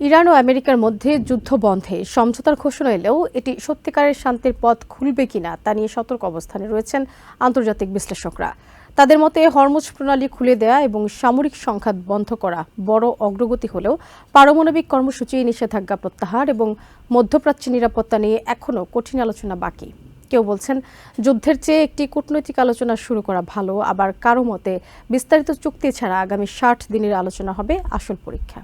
Iran ও আমেরিকার মধ্যে যুদ্ধ বন্ধে সমঝোতার ঘোষণা এলেও এটি সত্যিকারের শান্তির পথ খুলবে কিনা তা নিয়ে সতর্ক অবস্থানে রয়েছেন আন্তর্জাতিক বিশ্লেষকরা। তাদের মতে হরমুজ প্রণালী খুলে দেয়া এবং সামরিক সংঘাত বন্ধ করা বড় অগ্রগতি হলেও পারমাণবিক কর্মসূচি, নিষেধাজ্ঞা প্রত্যাহার এবং মধ্যপ্রাচ্যের নিরাপত্তা নিয়ে এখনও কঠিন আলোচনা বাকি। কেউ বলছেন যুদ্ধের চেয়ে একটি কূটনৈতিক আলোচনা শুরু করা ভালো, আবার কারো মতে বিস্তারিত চুক্তি ছাড়া আগামী ৬০ দিনের আলোচনা হবে আসল পরীক্ষা।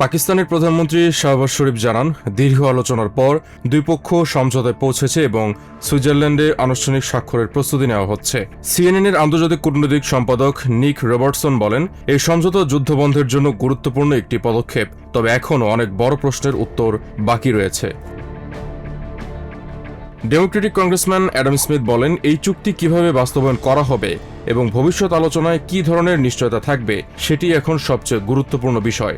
পাকিস্তানের প্রধানমন্ত্রী শাহবাজ শরীফ জানান, দীর্ঘ আলোচনার পর দুই পক্ষ সমঝোতায় পৌঁছেছে এবং সুইজারল্যান্ডে আনুষ্ঠানিক স্বাক্ষরের প্রস্তুতি নেওয়া হচ্ছে। সিএনএনের আন্তর্জাতিক কূটনৈতিক সম্পাদক নিক রবার্টসন বলেন, এই সমঝোতা যুদ্ধবন্ধের জন্য গুরুত্বপূর্ণ একটি পদক্ষেপ, তবে এখনও অনেক বড় প্রশ্নের উত্তর বাকি রয়েছে। ডেমোক্রেটিক কংগ্রেসম্যান অ্যাডাম স্মিথ বলেন, এই চুক্তি কিভাবে বাস্তবায়ন করা হবে এবং ভবিষ্যৎ আলোচনায় কী ধরনের নিশ্চয়তা থাকবে সেটি এখন সবচেয়ে গুরুত্বপূর্ণ বিষয়।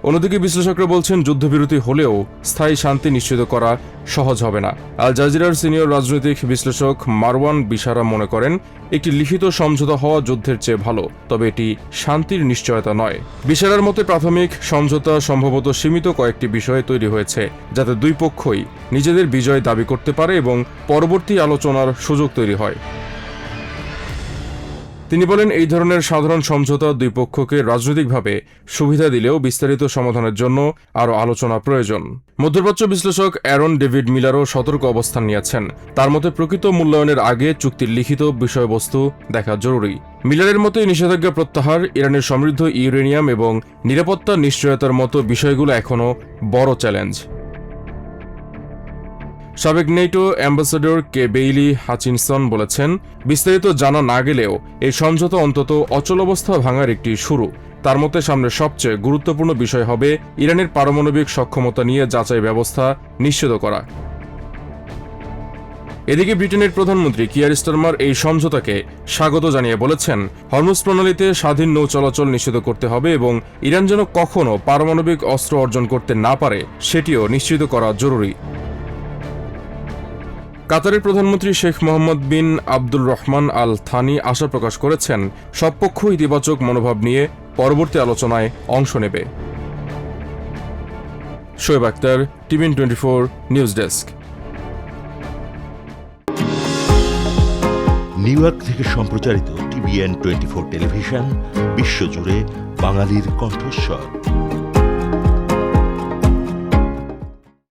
অন্যদিকে বিশ্লেষকরা বলছেন, যুদ্ধবিরতি হলেও স্থায়ী শান্তি নিশ্চিত করা সহজ হবে না। আল জাজিরার সিনিয়র রাজনৈতিক বিশ্লেষক মারওয়ান বিশারা মনে করেন, একটি লিখিত সমঝোতা হওয়া যুদ্ধের চেয়ে ভালো, তবে এটি শান্তির নিশ্চয়তা নয়। বিশারার মতে প্রাথমিক সমঝোতা সম্ভবত সীমিত কয়েকটি বিষয়ে তৈরি হয়েছে, যাতে দুই পক্ষই নিজেদের বিজয় দাবি করতে পারে এবং পরবর্তী আলোচনার সুযোগ তৈরি হয়। তিনি বলেন, এই ধরনের সাধারণ সমঝোতা দুই পক্ষকে রাজনৈতিকভাবে সুবিধা দিলেও বিস্তারিত সমাধানের জন্য আরও আলোচনা প্রয়োজন। মধ্যপ্রাচ্য বিশ্লেষক অ্যারন ডেভিড মিলারও সতর্ক অবস্থান নিয়েছেন। তার মতে প্রকৃত মূল্যায়নের আগে চুক্তির লিখিত বিষয়বস্তু দেখা জরুরি। মিলারের মতে নিষেধাজ্ঞা প্রত্যাহার, ইরানের সমৃদ্ধ ইউরেনিয়াম এবং নিরাপত্তা নিশ্চয়তার মতো বিষয়গুলো এখনও বড় চ্যালেঞ্জ। সাবেক নেটো অ্যাম্বাসেডর কে বেইলি হাচিনসন বলেছেন, বিস্তারিত জানা না গেলেও এই সমঝোতা অন্তত অচলাবস্থা ভাঙার একটি শুরু। তার মতে সামনে সবচেয়ে গুরুত্বপূর্ণ বিষয় হবে ইরানের পারমাণবিক সক্ষমতা নিয়ে যাচাই ব্যবস্থা নিশ্চিত করা। এদিকে ব্রিটেনের প্রধানমন্ত্রী কিয়ার স্টারমার এই সমঝোতাকে স্বাগত জানিয়ে বলেছেন, হরমুজ প্রণালীতে স্বাধীন নৌ চলাচল নিশ্চিত করতে হবে এবং ইরান যেন কখনো পারমাণবিক অস্ত্র অর্জন করতে না পারে সেটিও নিশ্চিত করা জরুরি। কাতারের প্রধানমন্ত্রী শেখ মোহাম্মদ বিন আব্দুল রহমান আল থানি আশা প্রকাশ করেছেন, সব পক্ষ ইতিবাচক মনোভাব নিয়ে পরবর্তী আলোচনায় অংশ নেবে। Shoaib Akhtar, TVN 24 news desk. New York থেকে সম্প্রচারিত টিভিএন 24 টেলিভিশন বিশ্বজুড়ে বাঙালির কণ্ঠস্বর।